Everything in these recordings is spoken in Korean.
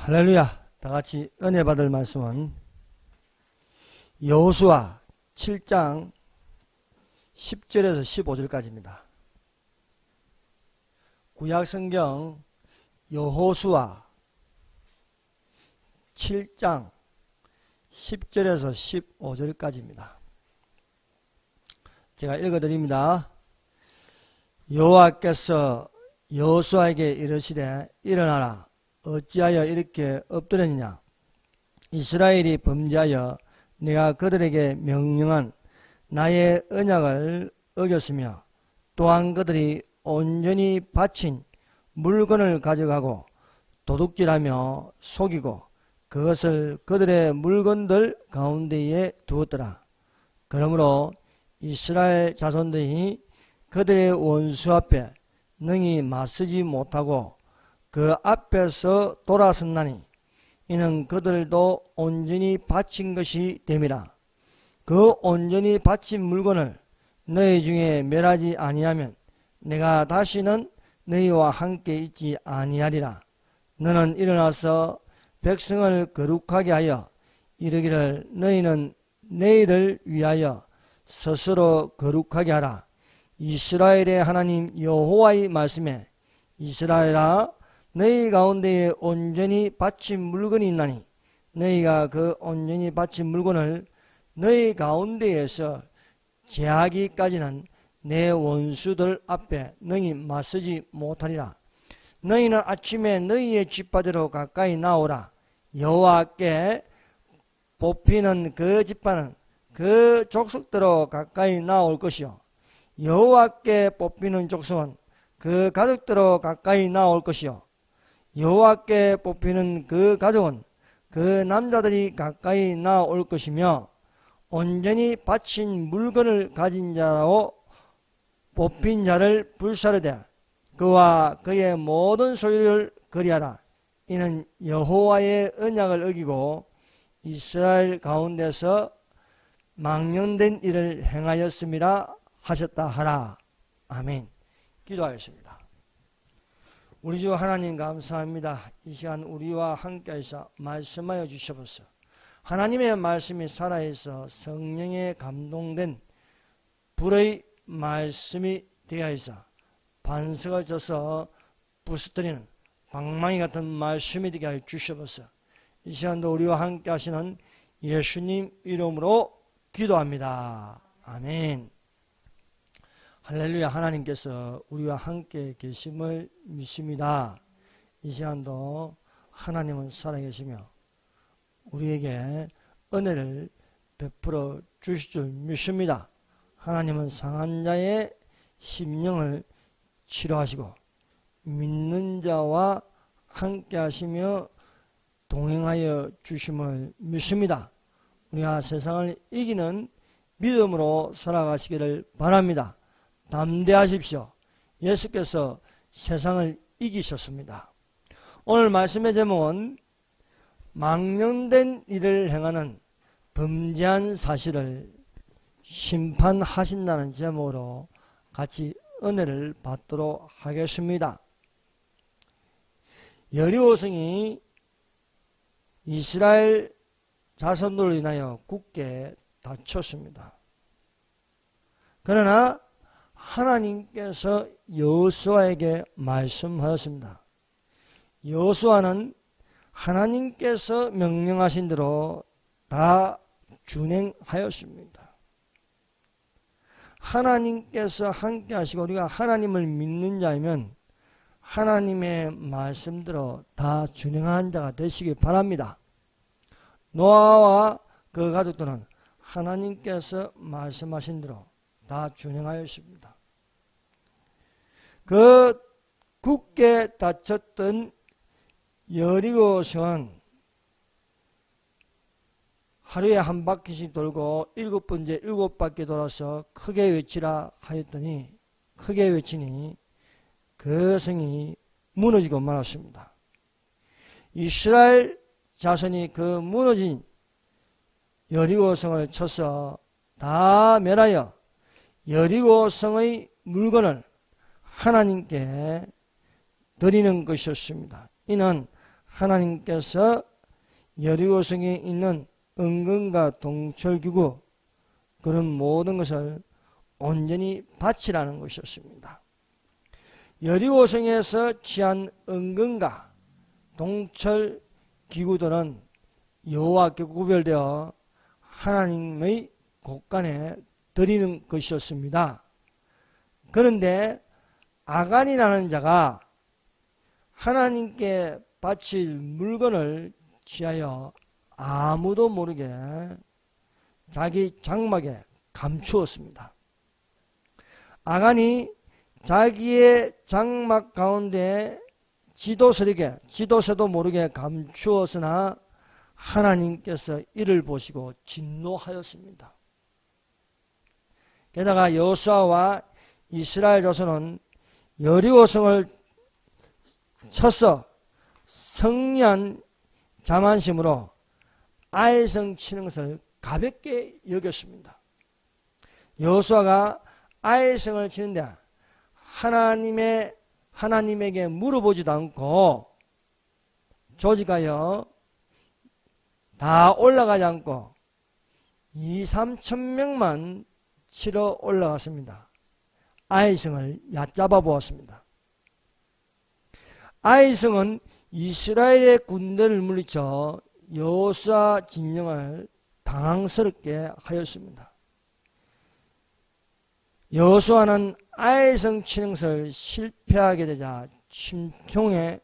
할렐루야. 다같이 은혜 받을 말씀은 여호수아 7장 10절에서 15절까지입니다. 구약성경 여호수아 7장 10절에서 15절까지입니다. 제가 읽어드립니다. 여호와께서 여호수아에게 이르시되 일어나라. 어찌하여 이렇게 엎드렸느냐. 이스라엘이 범죄하여 내가 그들에게 명령한 나의 언약을 어겼으며 또한 그들이 온전히 바친 물건을 가져가고 도둑질하며 속이고 그것을 그들의 물건들 가운데에 두었더라. 그러므로 이스라엘 자손들이 그들의 원수 앞에 능히 맞서지 못하고 그 앞에서 돌아섰나니 이는 그들도 온전히 바친 것이 됨이라. 그 온전히 바친 물건을 너희 중에 멸하지 아니하면 내가 다시는 너희와 함께 있지 아니하리라. 너는 일어나서 백성을 거룩하게 하여 이르기를 너희는 내일을 위하여 스스로 거룩하게 하라. 이스라엘의 하나님 여호와의 말씀에 이스라엘아 너희 가운데에 온전히 바친 물건이 있나니 너희가 그 온전히 바친 물건을 너희 가운데에서 제하기까지는 내 원수들 앞에 능히 맞서지 못하리라. 너희는 아침에 너희의 집파대로 가까이 나오라. 여호와께 뽑히는 그 집파는 그 족속대로 가까이 나올 것이요 여호와께 뽑히는 족속은 그 가족대로 가까이 나올 것이요 여호와께 뽑히는 그 가족은 그 남자들이 가까이 나올 것이며 온전히 바친 물건을 가진 자라고 뽑힌 자를 불사르되 그와 그의 모든 소유를 거리하라. 이는 여호와의 언약을 어기고 이스라엘 가운데서 망령된 일을 행하였음이라 하셨다 하라. 아멘. 기도하겠습니다. 우리 주 하나님 감사합니다. 이 시간 우리와 함께해서 말씀하여 주셔서 하나님의 말씀이 살아있어 성령에 감동된 불의 말씀이 되어서 반석을 져서 부수뜨리는 방망이 같은 말씀이 되게 하여 주셔서 이 시간도 우리와 함께 하시는 예수님 이름으로 기도합니다. 아멘. 할렐루야. 하나님께서 우리와 함께 계심을 믿습니다. 이 시간도 하나님은 살아계시며 우리에게 은혜를 베풀어 주실 줄 믿습니다. 하나님은 상한 자의 심령을 치료하시고 믿는 자와 함께 하시며 동행하여 주심을 믿습니다. 우리가 세상을 이기는 믿음으로 살아가시기를 바랍니다. 담대하십시오. 예수께서 세상을 이기셨습니다. 오늘 말씀의 제목은 망령된 일을 행하는 범죄한 사실을 심판하신다는 제목으로 같이 은혜를 받도록 하겠습니다. 여리고성이 이스라엘 자손들로 인하여 굳게 닫혔습니다. 그러나 하나님께서 여호수아에게 말씀하셨습니다. 여호수아는 하나님께서 명령하신 대로 다 준행하였습니다. 하나님께서 함께 하시고 우리가 하나님을 믿는 자이면 하나님의 말씀대로 다 준행한 자가 되시기 바랍니다. 노아와 그 가족들은 하나님께서 말씀하신 대로 다 준행하였습니다. 그 굳게 닫혔던 여리고성은 하루에 한 바퀴씩 돌고 7번째 7바퀴 돌아서 크게 외치라 하였더니 크게 외치니 그 성이 무너지고 말았습니다. 이스라엘 자손이 그 무너진 여리고성을 쳐서 다 멸하여 여리고성의 물건을 하나님께 드리는 것이었습니다. 이는 하나님께서 여리고성에 있는 은근과 동철기구 그런 모든 것을 온전히 바치라는 것이었습니다. 여리고성에서 취한 은근과 동철기구들은 여호와께 구별되어 하나님의 곳간에 드리는 것이었습니다. 그런데 아간이라는 자가 하나님께 바칠 물건을 취하여 아무도 모르게 자기 장막에 감추었습니다. 아간이 자기의 장막 가운데 지도서도 모르게 감추었으나 하나님께서 이를 보시고 진노하였습니다. 게다가 여호수아와 이스라엘 자손은 여리고성을 쳐서 성리한 자만심으로 아이성 치는 것을 가볍게 여겼습니다. 여호수아가 아이성을 치는데 하나님에게 물어보지도 않고 조직하여 다 올라가지 않고 2-3천 명만 치러 올라갔습니다. 아이성을 얕잡아 보았습니다. 아이성은 이스라엘의 군대를 물리쳐 여호수아 진영을 당황스럽게 하였습니다. 여호수아는 아이성 치는 것을 실패하게 되자 심통에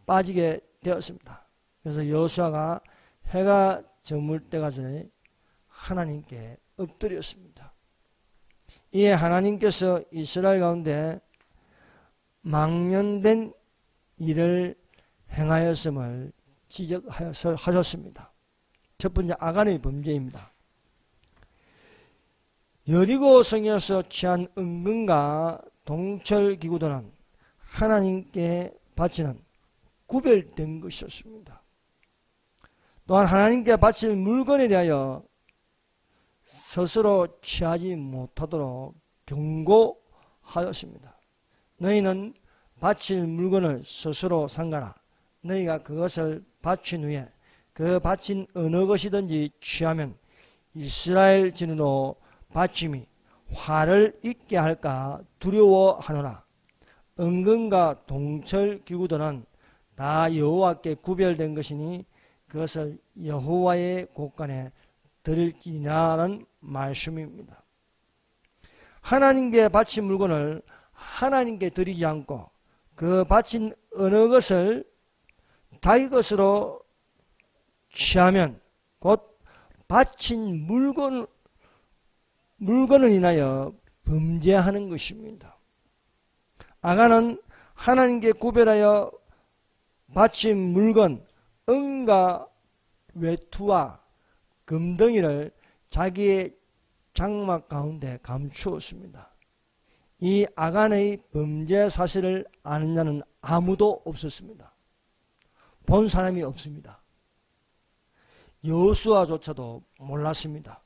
빠지게 되었습니다. 그래서 여호수아가 해가 저물 때까지 하나님께 엎드렸습니다. 이에 하나님께서 이스라엘 가운데 망연된 일을 행하였음을 지적하셨습니다. 첫 번째 아간의 범죄입니다. 여리고성에서 취한 은근과 동철기구들은 하나님께 바치는 구별된 것이었습니다. 또한 하나님께 바칠 물건에 대하여 스스로 취하지 못하도록 경고하였습니다. 너희는 바칠 물건을 스스로 삼가라. 너희가 그것을 바친 후에 그 바친 어느 것이든지 취하면 이스라엘 진으로 바침이 화를 입게 할까 두려워하노라. 은근과 동철기구들은 다 여호와께 구별된 것이니 그것을 여호와의 곳간에 드릴지니라는 말씀입니다. 하나님께 바친 물건을 하나님께 드리지 않고 그 바친 어느 것을 자기 것으로 취하면 곧 바친 물건을 인하여 범죄하는 것입니다. 아간은 하나님께 구별하여 바친 물건 은과 외투와 금덩이를 자기의 장막 가운데 감추었습니다. 이 아간의 범죄 사실을 아는 자는 아무도 없었습니다. 본 사람이 없습니다. 여호수아조차도 몰랐습니다.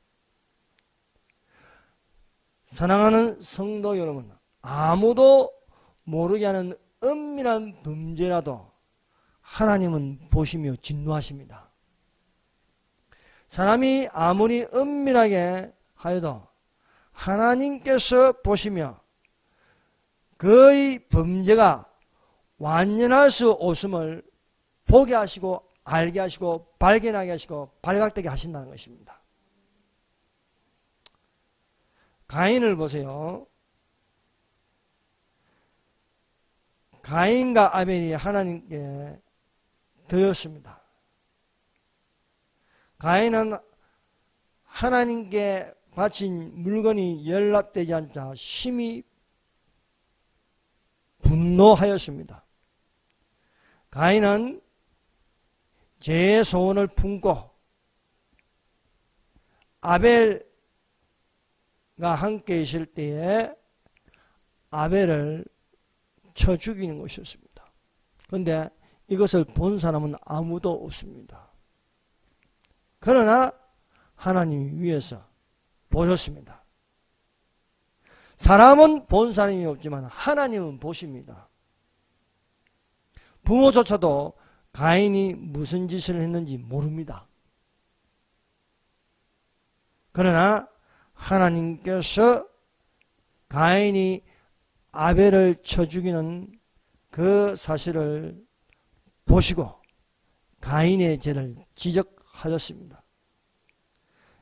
사랑하는 성도 여러분, 아무도 모르게 하는 은밀한 범죄라도 하나님은 보시며 진노하십니다. 사람이 아무리 은밀하게 하여도 하나님께서 보시며 그의 범죄가 완전할 수 없음을 보게 하시고 알게 하시고 발견하게 하시고 발각되게 하신다는 것입니다. 가인을 보세요. 가인과 아벨이 하나님께 드렸습니다. 가인은 하나님께 바친 물건이 연락되지 않자 심히 분노하였습니다. 가인은 죄의 소원을 품고 아벨과 함께 있을 때에 아벨을 쳐 죽이는 것이었습니다. 그런데 이것을 본 사람은 아무도 없습니다. 그러나 하나님이 위에서 보셨습니다. 사람은 본 사람이 없지만 하나님은 보십니다. 부모조차도 가인이 무슨 짓을 했는지 모릅니다. 그러나 하나님께서 가인이 아벨을 쳐 죽이는 그 사실을 보시고 가인의 죄를 지적하셨습니다.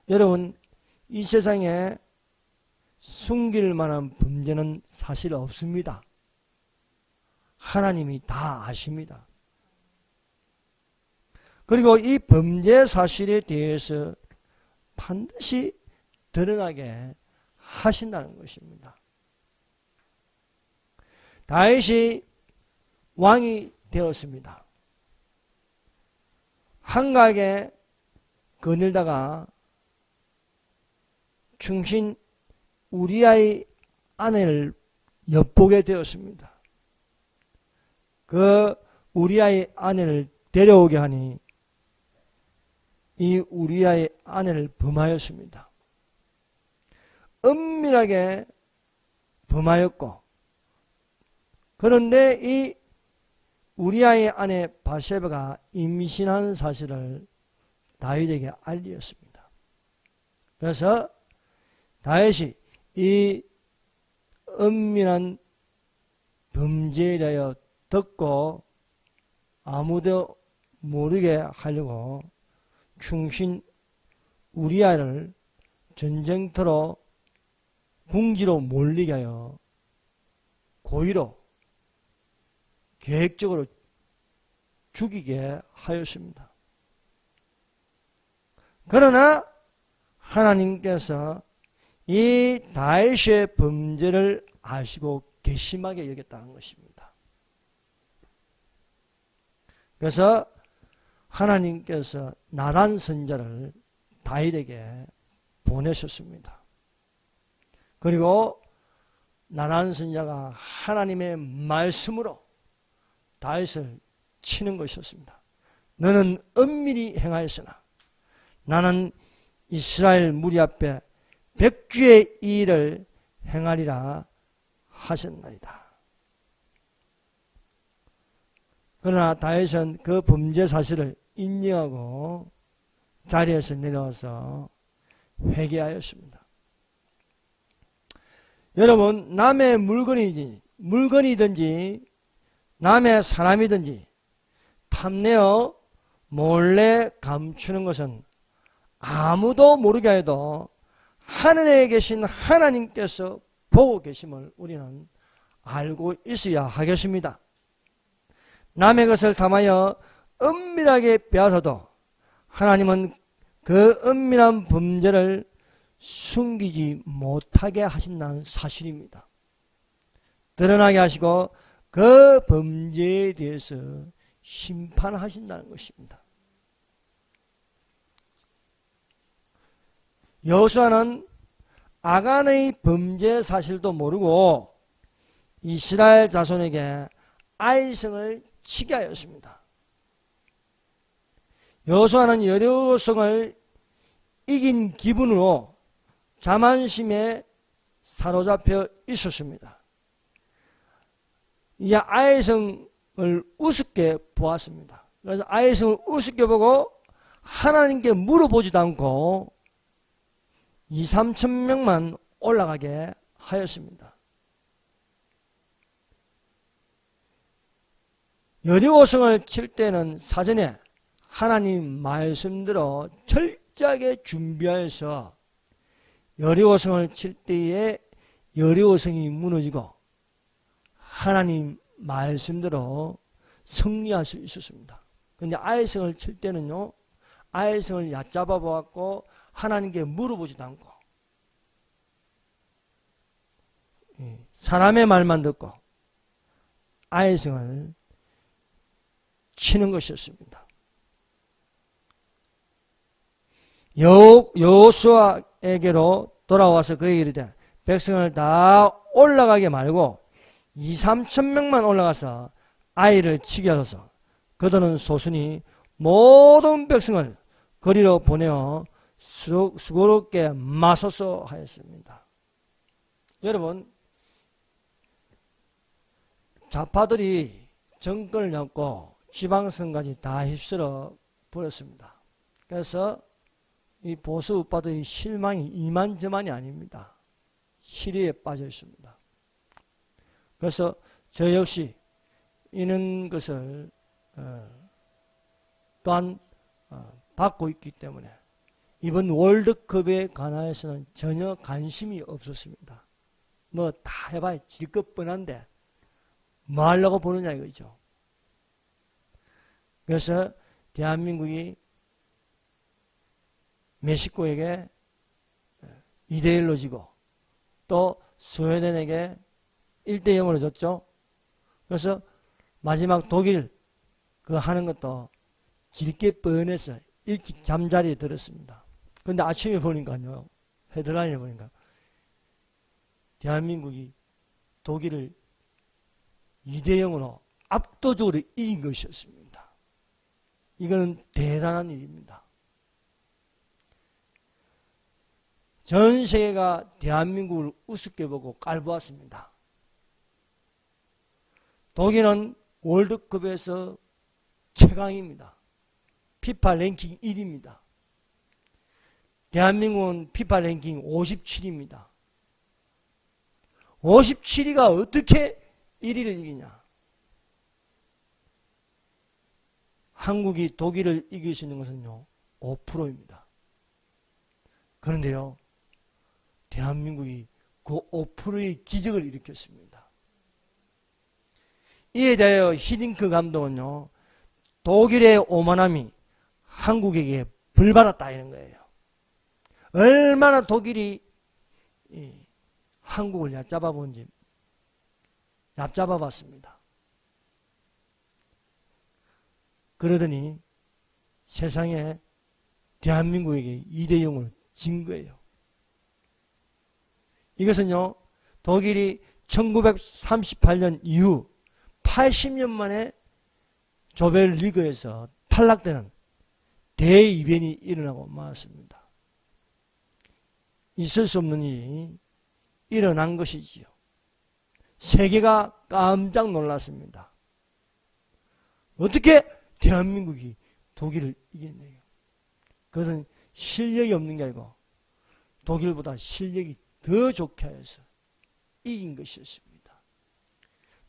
여러분, 이 세상에 숨길 만한 범죄는 사실 없습니다. 하나님이 다 아십니다. 그리고 이 범죄 사실에 대해서 반드시 드러나게 하신다는 것입니다. 다윗이 왕이 되었습니다. 한가하게 거닐다가 충신 우리아의 아내를 엿보게 되었습니다. 그 우리아의 아내를 데려오게 하니 이 우리아의 아내를 범하였습니다. 은밀하게 범하였고, 그런데 이 우리아의 아내 바세바가 임신한 사실을 다윗에게 알리었습니다. 그래서 다윗이 이 은밀한 범죄에 대하여 듣고 아무도 모르게 하려고 충신 우리아를 전쟁터로 궁지로 몰리게 하여 고의로 계획적으로 죽이게 하였습니다. 그러나 하나님께서 이 다윗의 범죄를 아시고 괘씸하게 여겼다는 것입니다. 그래서 하나님께서 나단 선지자를 다윗에게 보내셨습니다. 그리고 나단 선지자가 하나님의 말씀으로 다윗을 치는 것이었습니다. 너는 은밀히 행하였으나 나는 이스라엘 무리 앞에 백주의 일을 행하리라 하셨나이다. 그러나 다윗은 그 범죄 사실을 인정하고 자리에서 내려와서 회개하였습니다. 여러분, 남의 물건이든지 남의 사람이든지 탐내어 몰래 감추는 것은 아무도 모르게 해도 하늘에 계신 하나님께서 보고 계심을 우리는 알고 있어야 하겠습니다. 남의 것을 탐하여 은밀하게 빼앗아도 하나님은 그 은밀한 범죄를 숨기지 못하게 하신다는 사실입니다. 드러나게 하시고 그 범죄에 대해서 심판하신다는 것입니다. 여호수아는 아간의 범죄 사실도 모르고 이스라엘 자손에게 아이성을 치게 하였습니다. 여호수아는 여리고성을 이긴 기분으로 자만심에 사로잡혀 있었습니다. 이 아이성을 우습게 보았습니다. 그래서 아이성을 우습게 보고 하나님께 물어보지도 않고 2, 3천 명만 올라가게 하였습니다. 여리고성을 칠 때는 사전에 하나님 말씀대로 철저하게 준비하여서 여리고성을 칠 때에 여리고성이 무너지고 하나님 말씀대로 승리할 수 있었습니다. 그런데 아이성을 칠 때는요, 아이성을 얕잡아 보았고 하나님께 물어보지도 않고 사람의 말만 듣고 아이성을 치는 것이었습니다. 여호수아에게로 돌아와서 그에게 이르되 백성을 다 올라가게 말고 2, 3천 명만 올라가서 아이를 치게 하소서. 그들은 소순이 모든 백성을 거리로 보내어 수고롭게 마소서 하였습니다. 여러분, 좌파들이 정권을 잡고 지방선까지 다 휩쓸어 버렸습니다. 그래서 이 보수 우파들의 실망이 이만저만이 아닙니다. 시리에 빠져 있습니다. 그래서 저 역시 이런 것을 또한 받고 있기 때문에 이번 월드컵에 관하여서는 전혀 관심이 없었습니다. 뭐 다 해봐야 질 것 뻔한데 뭐 하려고 보느냐 이거죠. 그래서 대한민국이 멕시코에게 2대1로 지고 또 스웨덴에게 1대0으로 졌죠. 그래서 마지막 독일 그 하는 것도 질게 뻔해서 일찍 잠자리에 들었습니다. 근데 아침에 보니까요, 헤드라인에 보니까 대한민국이 독일을 2대0으로 압도적으로 이긴 것이었습니다. 이거는 대단한 일입니다. 전 세계가 대한민국을 우습게 보고 깔보았습니다. 독일은 월드컵에서 최강입니다. 피파 랭킹 1위입니다. 대한민국은 피파 랭킹 57위입니다. 57위가 어떻게 1위를 이기냐? 한국이 독일을 이길 수 있는 것은요, 5%입니다. 그런데요, 대한민국이 그 5%의 기적을 일으켰습니다. 이에 대하여 히딩크 감독은요, 독일의 오만함이 한국에게 벌받았다 이런 거예요. 얼마나 독일이 한국을 얕잡아 본지 얕잡아 봤습니다. 그러더니 세상에 대한민국에게 2대0으로 진 거예요. 이것은요, 독일이 1938년 이후 80년 만에 조별리그에서 탈락되는 대이변이 일어나고 말았습니다. 있을 수 없는 일이 일어난 것이지요. 세계가 깜짝 놀랐습니다. 어떻게 대한민국이 독일을 이겼냐요. 그것은 실력이 없는 게 아니고 독일보다 실력이 더 좋게 해서 이긴 것이었습니다.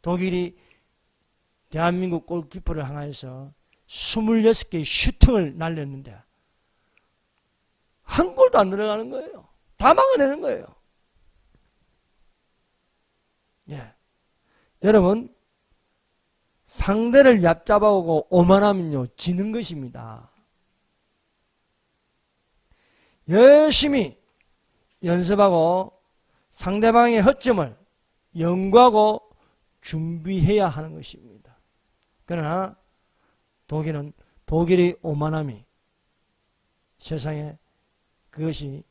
독일이 대한민국 골키퍼를 향해서 26개의 슈팅을 날렸는데 한 골도 안 들어가는 거예요. 다 막아내는 거예요. 예. 여러분, 상대를 얕잡아오고 오만하면요, 지는 것입니다. 열심히 연습하고 상대방의 허점을 연구하고 준비해야 하는 것입니다. 그러나 독일의 오만함이 세상에 그것이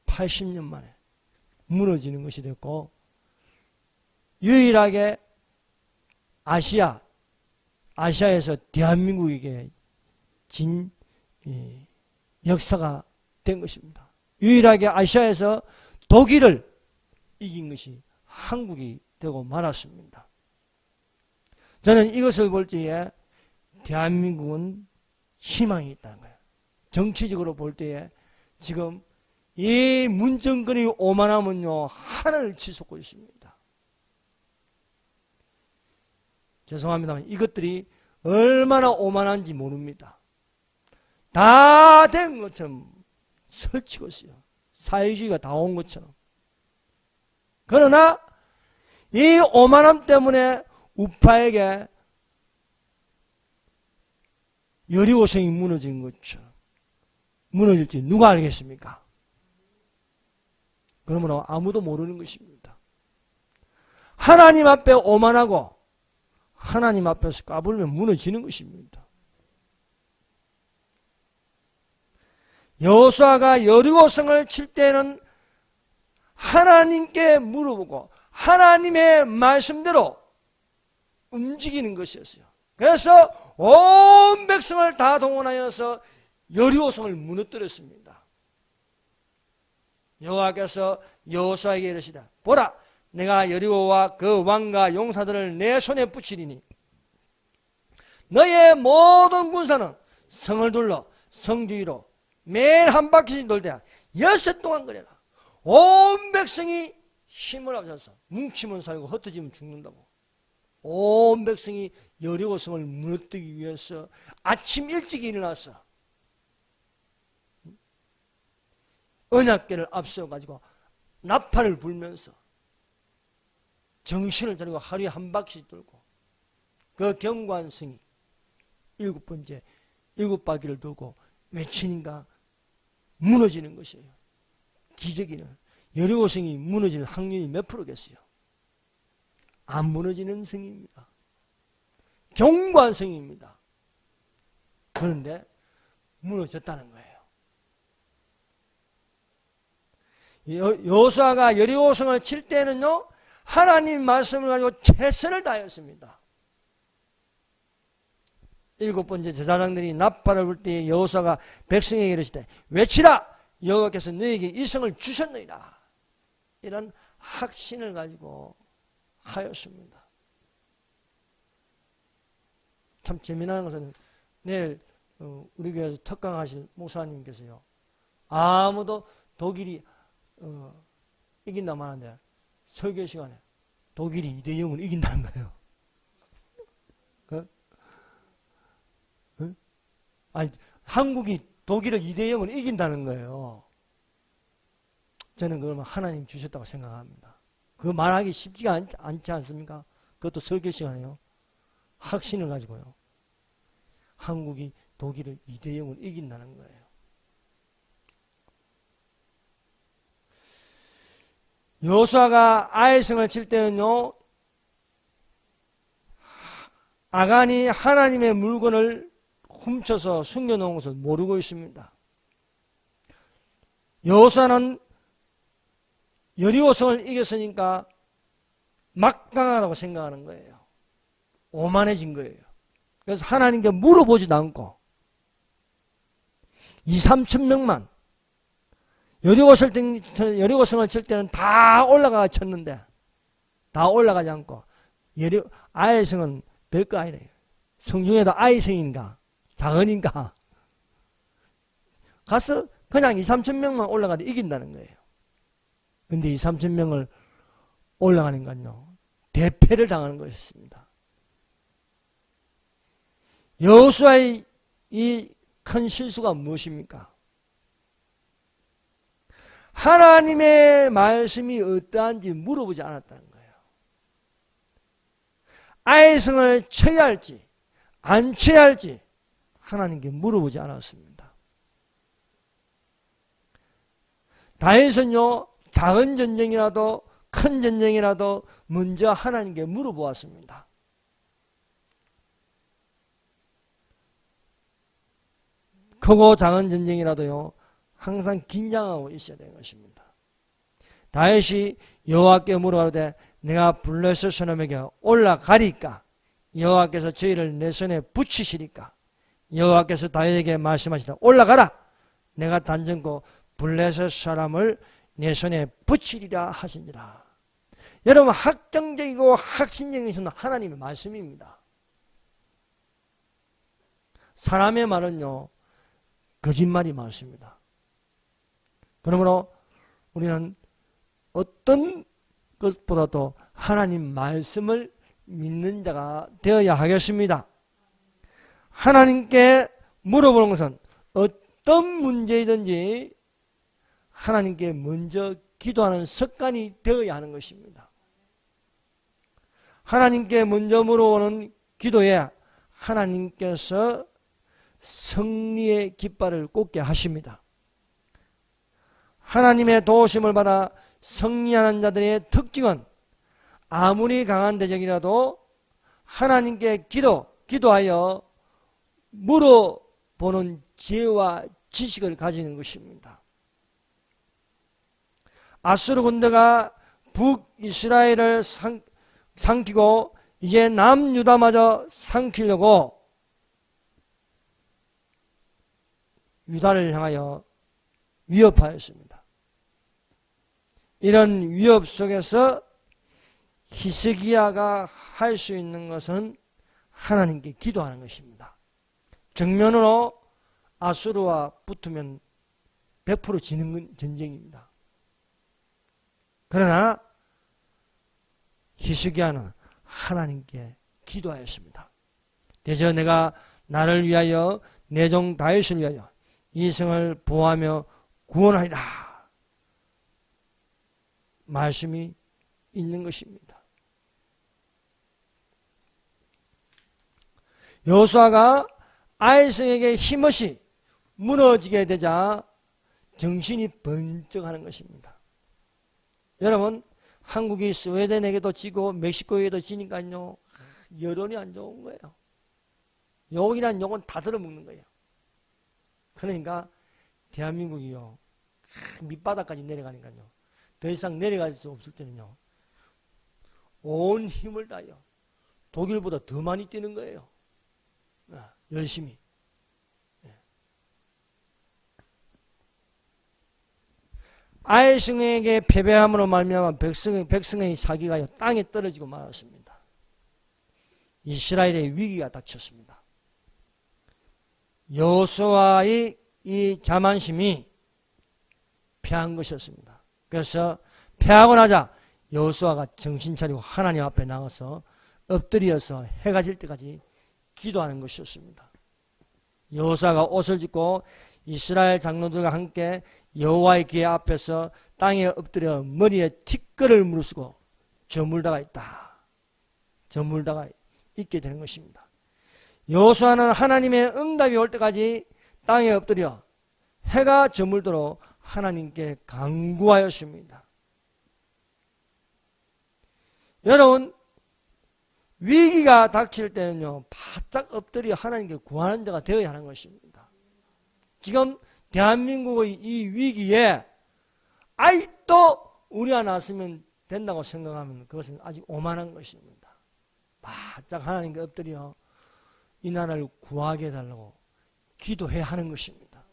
80년 만에 무너지는 것이 됐고, 유일하게 아시아에서 대한민국에게 진 역사가 된 것입니다. 유일하게 아시아에서 독일을 이긴 것이 한국이 되고 말았습니다. 저는 이것을 볼 때에 대한민국은 희망이 있다는 거예요. 정치적으로 볼 때에 지금 이 문정권의 오만함은요, 하늘을 치솟고 있습니다. 죄송합니다만 이것들이 얼마나 오만한지 모릅니다. 다 된 것처럼 설치고 있어요. 사회주의가 다 온 것처럼. 그러나 이 오만함 때문에 우파에게 여리고성이 무너진 것처럼 무너질지 누가 알겠습니까? 그러므로 아무도 모르는 것입니다. 하나님 앞에 오만하고 하나님 앞에서 까불면 무너지는 것입니다. 여호수아가 여리고성을 칠 때는 하나님께 물어보고 하나님의 말씀대로 움직이는 것이었어요. 그래서 온 백성을 다 동원하여서 여리고성을 무너뜨렸습니다. 여호와께서 여호수아에게 이르시다. 보라, 내가 여리고와 그 왕과 용사들을 내 손에 붙이리니 너의 모든 군사는 성을 둘러 성주위로 매일 한 바퀴씩 돌되 6새 동안 거려라. 온 백성이 힘을 합쳐서 뭉치면 살고 흩어지면 죽는다고. 온 백성이 여리고성을 무너뜨리기 위해서 아침 일찍 일어나서 언약궤를 앞세워가지고 나팔을 불면서 정신을 차리고 하루에 한 바퀴씩 돌고 그 경관성이 7번째 7바퀴를 돌고 외치니까 무너지는 것이에요. 기적이는 여리고성이 무너질 확률이 몇 프로겠어요? 안 무너지는 성입니다. 경관성입니다. 그런데 무너졌다는 거예요. 여호수아가 여리고성을 칠 때는요, 하나님 말씀을 가지고 최선을 다했습니다. 7번째 제사장들이 나팔을 불 때 여호수아가 백성에게 이르시되 외치라! 여호와께서 너에게 이 성을 주셨느니라. 이런 확신을 가지고 하였습니다. 참 재미난 것은 내일 우리 교회에서 특강하실 목사님께서요, 아무도 독일이 이긴다고 하는데 설교 시간에 독일이 2대0으로 이긴다는 거예요. 아니, 한국이 독일을 2대0으로 이긴다는 거예요. 저는 그러면 하나님 주셨다고 생각합니다. 그거 말하기 쉽지가 않지 않습니까? 그것도 설교 시간에요. 확신을 가지고요. 한국이 독일을 2대0으로 이긴다는 거예요. 여호수아가 아이성을 칠 때는요, 아간이 하나님의 물건을 훔쳐서 숨겨놓은 것을 모르고 있습니다. 여호수아는 여리고성을 이겼으니까 막강하다고 생각하는 거예요. 오만해진 거예요. 그래서 하나님께 물어보지도 않고 2,3천 명만 여리고성을 칠 때는 다 올라가 쳤는데 다 올라가지 않고 아이성은 별거 아니래요. 성중에도 아이성인가 작은인가 가서 그냥 2,3천 명만 올라가도 이긴다는 거예요. 근데 2,3천 명을 올라가니까요, 대패를 당하는 것이었습니다. 여호수아의 이 큰 실수가 무엇입니까? 하나님의 말씀이 어떠한지 물어보지 않았다는 거예요. 아이성을 쳐야 할지 안 쳐야 할지 하나님께 물어보지 않았습니다. 다윗은요, 작은 전쟁이라도 큰 전쟁이라도 먼저 하나님께 물어보았습니다. 크고 작은 전쟁이라도요, 항상 긴장하고 있어야 되는 것입니다. 다윗이 여호와께 물어가되 내가 블레셋 사람에게 올라가리까? 여호와께서 저희를 내 손에 붙이시리까? 여호와께서 다윗에게 말씀하시다. 올라가라! 내가 단정코 블레셋 사람을 내 손에 붙이리라 하시니라. 여러분, 확정적이고 확신적인 것은 하나님의 말씀입니다. 사람의 말은요, 거짓말이 많습니다. 그러므로 우리는 어떤 것보다도 하나님 말씀을 믿는 자가 되어야 하겠습니다. 하나님께 물어보는 것은 어떤 문제이든지 하나님께 먼저 기도하는 습관이 되어야 하는 것입니다. 하나님께 먼저 물어보는 기도에 하나님께서 승리의 깃발을 꽂게 하십니다. 하나님의 도우심을 받아 승리하는 자들의 특징은 아무리 강한 대적이라도 하나님께 기도하여 물어보는 지혜와 지식을 가지는 것입니다. 아수르 군대가 북이스라엘을 삼키고 이제 남유다마저 삼키려고 유다를 향하여 위협하였습니다. 이런 위협 속에서 히스기야가 할 수 있는 것은 하나님께 기도하는 것입니다. 정면으로 아수르와 붙으면 100% 지는 전쟁입니다. 그러나 히스기야는 하나님께 기도하였습니다. 대저 내가 나를 위하여 내 종 다윗을 위하여 이 성을 보호하며 구원하리라 말씀이 있는 것입니다. 여호수아가 아이성에게 힘없이 무너지게 되자 정신이 번쩍하는 것입니다. 여러분, 한국이 스웨덴에게도 지고 멕시코에게도 지니까요, 여론이 안 좋은 거예요. 욕이란 욕은 다 들어먹는 거예요. 그러니까 대한민국이요, 밑바닥까지 내려가니까요, 더 이상 내려갈 수 없을 때는요, 온 힘을 다해요. 독일보다 더 많이 뛰는 거예요. 열심히. 아이성에게 패배함으로 말미암아 백성의 사기가 땅에 떨어지고 말았습니다. 이스라엘의 위기가 닥쳤습니다. 여호수아의 이 자만심이 패한 것이었습니다. 그래서 패하고 나자 여호수아가 정신 차리고 하나님 앞에 나가서 엎드려서 해가 질 때까지 기도하는 것이었습니다. 여호수아가 옷을 찢고 이스라엘 장로들과 함께 여호와의 궤 앞에서 땅에 엎드려 머리에 티끌을 무르쓰고 저물다가 있게 되는 것입니다. 여호수아는 하나님의 응답이 올 때까지 땅에 엎드려 해가 저물도록 하나님께 간구하였습니다. 여러분, 위기가 닥칠 때는요, 바짝 엎드려 하나님께 구하는 자가 되어야 하는 것입니다. 지금 대한민국의 이 위기에 아직도 우리가 나서면 된다고 생각하면 그것은 아직 오만한 것입니다. 바짝 하나님께 엎드려 이 나라를 구하게 해달라고 기도해야 하는 것입니다.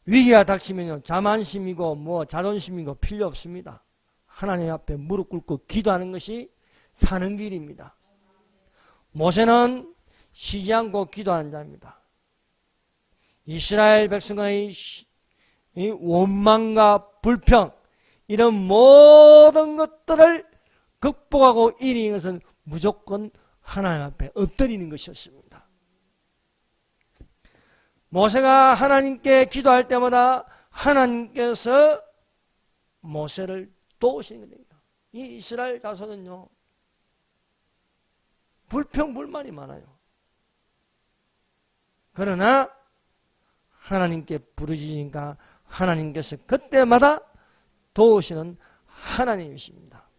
위기가 닥치면요, 자만심이고 자존심이고 필요 없습니다. 하나님 앞에 무릎 꿇고 기도하는 것이 사는 길입니다. 모세는 쉬지 않고 기도하는 자입니다. 이스라엘 백성의 원망과 불평, 이런 모든 것들을 극복하고 이기는 것은 무조건 하나님 앞에 엎드리는 것이었습니다. 모세가 하나님께 기도할 때마다 하나님께서 모세를 도우시는 거예요. 이 이스라엘 자손은요, 불평불만이 많아요. 그러나 하나님께 부르짖으니까 하나님께서 그때마다 도우시는 하나님이십니다.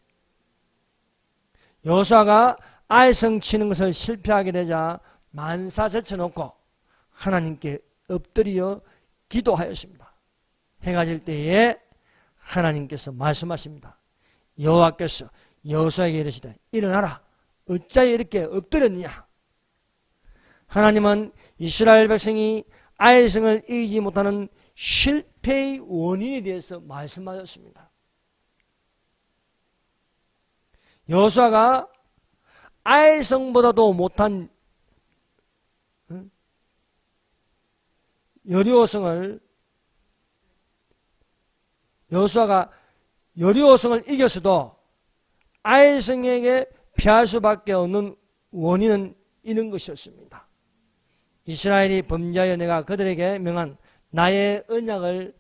여호수아가 아이성 치는 것을 실패하게 되자 만사 제쳐놓고 하나님께 엎드려 기도하였습니다. 해가 질 때에 하나님께서 말씀하십니다. 여호와께서 여호수아에게 이르시되 일어나라. 어찌하여 이렇게 엎드렸느냐. 하나님은 이스라엘 백성이 아이성을 이기지 못하는 실패의 원인에 대해서 말씀하셨습니다. 여호수아가 아이성보다도 못한 여리고성을 여호수아가 여리고성을 이겼어도 아이성에게 피할 수밖에 없는 원인은 이런 것이었습니다. 이스라엘이 범죄하여 내가 그들에게 명한 나의 언약을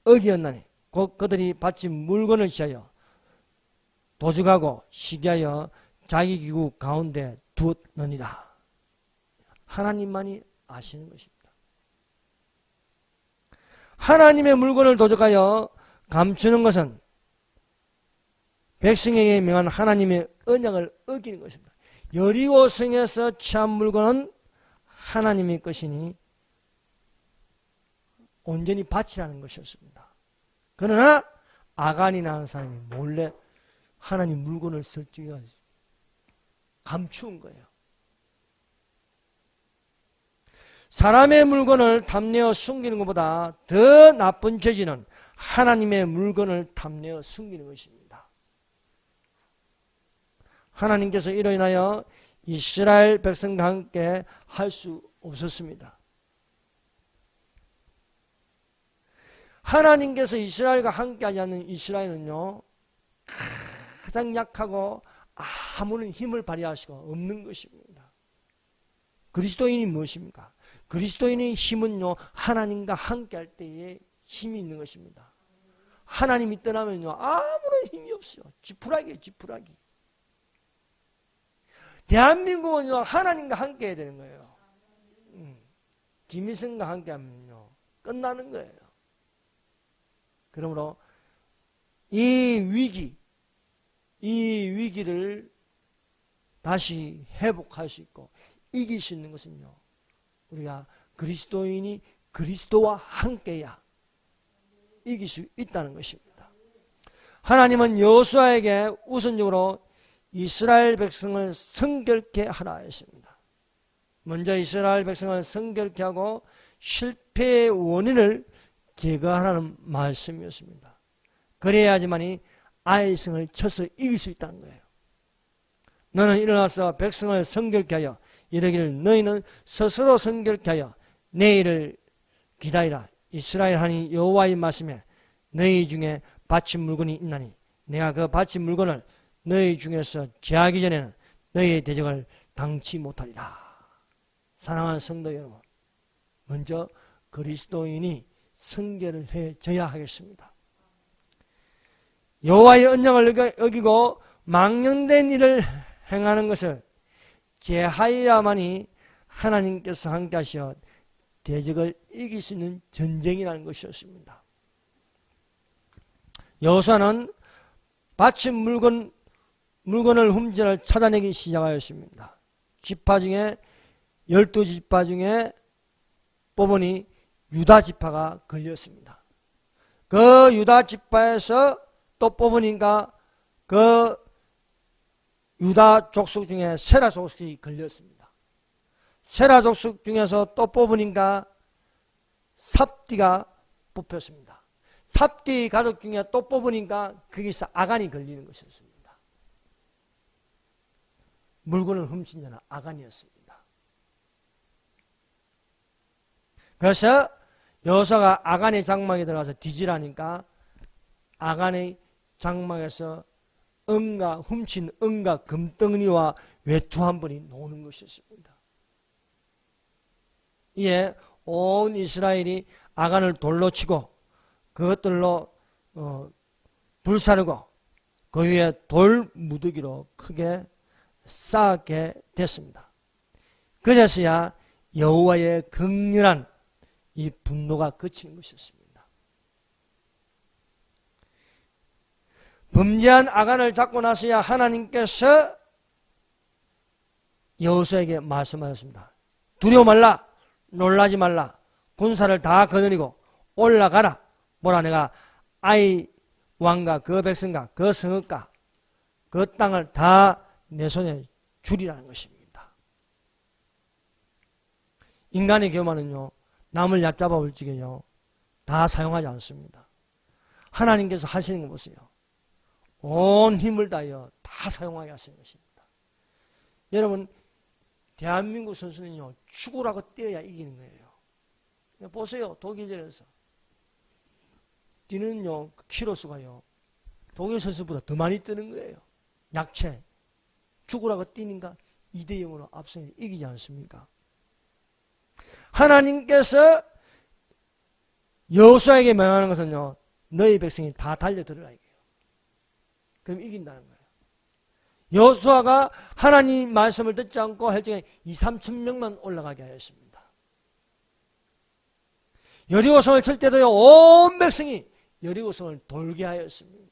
어기었나니 곧 그들이 바친 물건을 취하여 도둑하고 시기하여 자기 기구 가운데 두었느니라. 하나님만이 아시는 것입니다. 하나님의 물건을 도둑하여 감추는 것은 백성에게 명한 하나님의 언약을 어기는 것입니다. 여리고성에서 취한 물건은 하나님의 것이니 온전히 바치라는 것이었습니다. 그러나 아간이라는 사람이 몰래 하나님 물건을 설치해 감추은 거예요. 사람의 물건을 탐내어 숨기는 것보다 더 나쁜 죄지는 하나님의 물건을 탐내어 숨기는 것입니다. 하나님께서 이로 인하여 이스라엘 백성과 함께 할 수 없었습니다. 하나님께서 이스라엘과 함께하지 않는 이스라엘은요, 가장 약하고 아무런 힘을 발휘할 수가 없는 것입니다. 그리스도인이 무엇입니까? 그리스도인의 힘은요, 하나님과 함께할 때에 힘이 있는 것입니다. 하나님이 떠나면요, 아무런 힘이 없어요. 지푸라기예요, 지푸라기. 대한민국은요, 하나님과 함께 해야 되는 거예요. 김일성과 함께 하면요, 끝나는 거예요. 그러므로 이 위기를 다시 회복할 수 있고 이길 수 있는 것은요, 우리가 그리스도인이 그리스도와 함께야 이길 수 있다는 것입니다. 하나님은 여호수아에게 우선적으로 이스라엘 백성을 성결케 하라 했습니다. 먼저 이스라엘 백성을 성결케 하고 실패의 원인을 제거하라는 말씀이었습니다. 그래야지만이 아이성을 쳐서 이길 수 있다는 거예요. 너는 일어나서 백성을 성결케 하여 이르기를 너희는 스스로 성결케 하여 내일을 기다리라. 이스라엘 하나님 여호와의 말씀에 너희 중에 바친 물건이 있나니 내가 그 바친 물건을 너희 중에서 제하기 전에는 너희의 대적을 당치 못하리라. 사랑하는 성도 여러분, 먼저 그리스도인이 성결을 해져야 하겠습니다. 여호와의 언약을 어기고 망령된 일을 행하는 것을 제하여야만이 하나님께서 함께 하시어 대적을 이길 수 있는 전쟁이라는 것이었습니다. 여호수아는 바친 물건을 훔치를 찾아내기 시작하였습니다. 지파 중에 12지파 중에 뽑으니 유다 지파가 걸렸습니다. 그 유다 지파에서 또 뽑으니까 그 유다 족속 중에 세라 족속이 걸렸습니다. 세라 족속 중에서 또 뽑으니까 삽디가 뽑혔습니다. 삽디 가족 중에 또 뽑으니까 거기서 아간이 걸리는 것이었습니다. 물건을 훔친 자는 아간이었습니다. 그래서 여호수아가 아간의 장막에 들어가서 뒤지라니까 아간의 장막에서 훔친 은과 금덩이와 외투 한 번이 나오는 것이었습니다. 이에 온 이스라엘이 아간을 돌로 치고 그것들로 불사르고 그 위에 돌 무더기로 크게 쌓게 됐습니다. 그제서야 여호와의 극렬한 이 분노가 그치는 것이었습니다. 범죄한 아간을 잡고 나서야 하나님께서 여호수아에게 말씀하셨습니다. 두려워 말라, 놀라지 말라, 군사를 다 거느리고 올라가라. 보라, 내가 아이 왕과 그 백성과 그 성읍과 그 땅을 다 내 손에 주리라는 것입니다. 인간의 교만은요, 남을 얕잡아 올지게요, 다 사용하지 않습니다. 하나님께서 하시는 거 보세요. 온 힘을 다하여 다 사용하게 하시는 것입니다. 여러분, 대한민국 선수는요, 죽으라고 뛰어야 이기는 거예요. 보세요. 독일전에서 뛰는요, 키로수가요, 독일 선수보다 더 많이 뛰는 거예요. 약체. 죽으라고 뛰니까 2대0으로 앞서 이기지 않습니까? 하나님께서 여호수아에게 명하는 것은요, 너희 백성이 다 달려들으라 이게요. 그럼 이긴다는 거예요. 여호수아가 하나님 말씀을 듣지 않고 할 적에 2,3천 명만 올라가게 하였습니다. 여리고성을 칠 때도요, 온 백성이 여리고성을 돌게 하였습니다.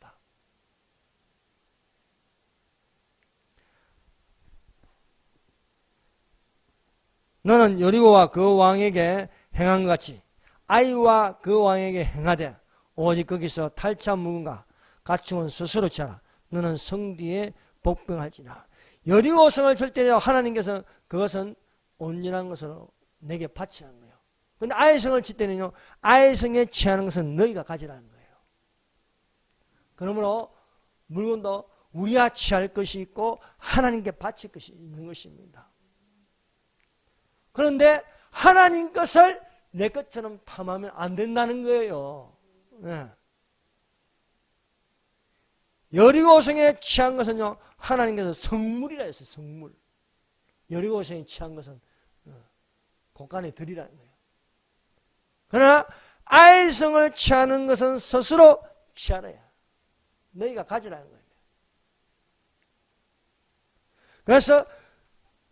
너는 여리고와 그 왕에게 행한 것 같이 아이와 그 왕에게 행하되 오직 거기서 탈취한 물건과 갖추은 스스로 취하라. 너는 성뒤에 복병할지라. 여리고성을 칠 때 하나님께서 그것은 온전한 것으로 내게 바치라는 거예요. 근데 아이성을 칠 때는요, 아이성에 취하는 것은 너희가 가지라는 거예요. 그러므로 물건도 우리가 취할 것이 있고 하나님께 바칠 것이 있는 것입니다. 그런데 하나님 것을 내 것처럼 탐하면 안 된다는 거예요. 네. 여리고성에 취한 것은요, 하나님께서 성물이라 했어요. 성물. 여리고성에 취한 것은 곳간에 드리라는 거예요. 그러나 아이성을 취하는 것은 스스로 취하라야. 너희가 가지라는 거예요. 그래서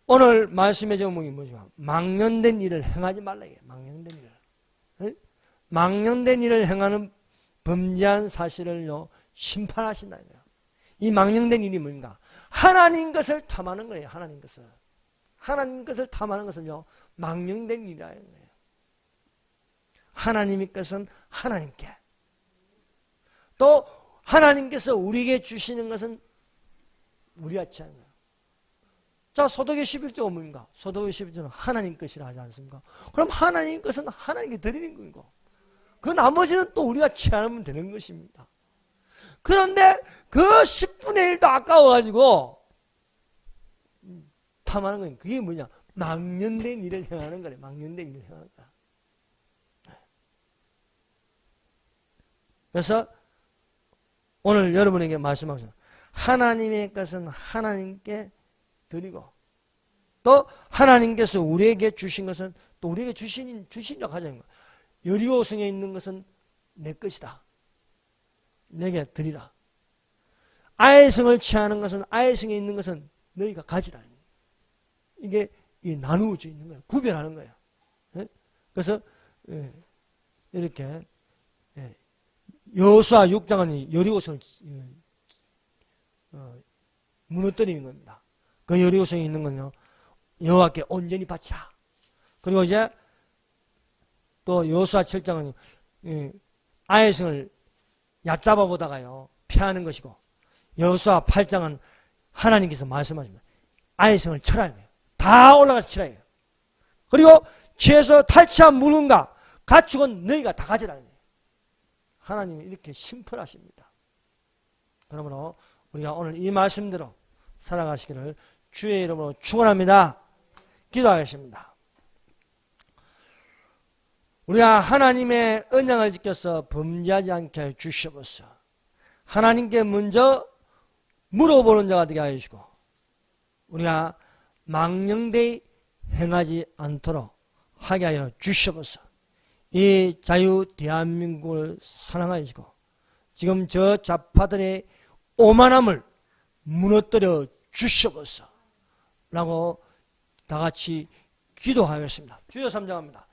오늘 말씀의 제목이 뭐죠? 망령된 일을 행하지 말라. 망령된 일을. 망령된 일을 행하는 범죄한 사실을요, 심판하신다는 거예요. 이 망령된 일이 뭔가? 하나님 것을 탐하는 거예요. 하나님 것을. 하나님 것을 탐하는 것은요, 망령된 일이라는 거예요. 하나님의 것은 하나님께. 또 하나님께서 우리에게 주시는 것은 우리가 취하는 거예요. 자, 소득의 11조가 뭡니까? 소득의 11조는 하나님 것이라 하지 않습니까? 그럼 하나님 것은 하나님께 드리는 거고, 그 나머지는 또 우리가 취하면 되는 것입니다. 그런데 그 10분의 1도 아까워가지고 탐하는 거예요. 그게 뭐냐? 망령된 일을 행하는 거래. 망령된 일을 행하는 거야. 그래서 오늘 여러분에게 말씀하죠. 하나님의 것은 하나님께 드리고, 또 하나님께서 우리에게 주신 것은 또 우리에게 주시려고 하자는 거야. 여리고성에 있는 것은 내 것이다. 내게 드리라. 아이성을 취하는 것은, 아이성에 있는 것은 너희가 가지라. 이게 나누어져 있는 거예요. 구별하는 거예요. 그래서 이렇게 여호수아 6장은 여리고성을 무너뜨리는 겁니다. 그 여리고성에 있는 건요, 여호와께 온전히 바치라. 그리고 이제 또 여호수아 7장은 아이성을 얕잡아 보다가요, 피하는 것이고, 여호수아 8장은 하나님께서 말씀하십니다. 아이성을 쳐라는 거예요. 다 올라가서 치라예요. 그리고 죄에서 탈취한 물건과 가축은 너희가 다 가지라는 거예요. 하나님이 이렇게 심플하십니다. 그러므로 우리가 오늘 이 말씀대로 살아가시기를 주의 이름으로 축원합니다. 기도하겠습니다. 우리가 하나님의 언약을 지켜서 범죄하지 않게 해 주시옵소서. 하나님께 먼저 물어보는 자가 되게 하여 주시고, 우리가 망령되이 행하지 않도록 하게 하여 주시옵소서. 이 자유 대한민국을 사랑하여 주시고, 지금 저 좌파들의 오만함을 무너뜨려 주시옵소서 라고 다 같이 기도하겠습니다. 주여 삼장합니다.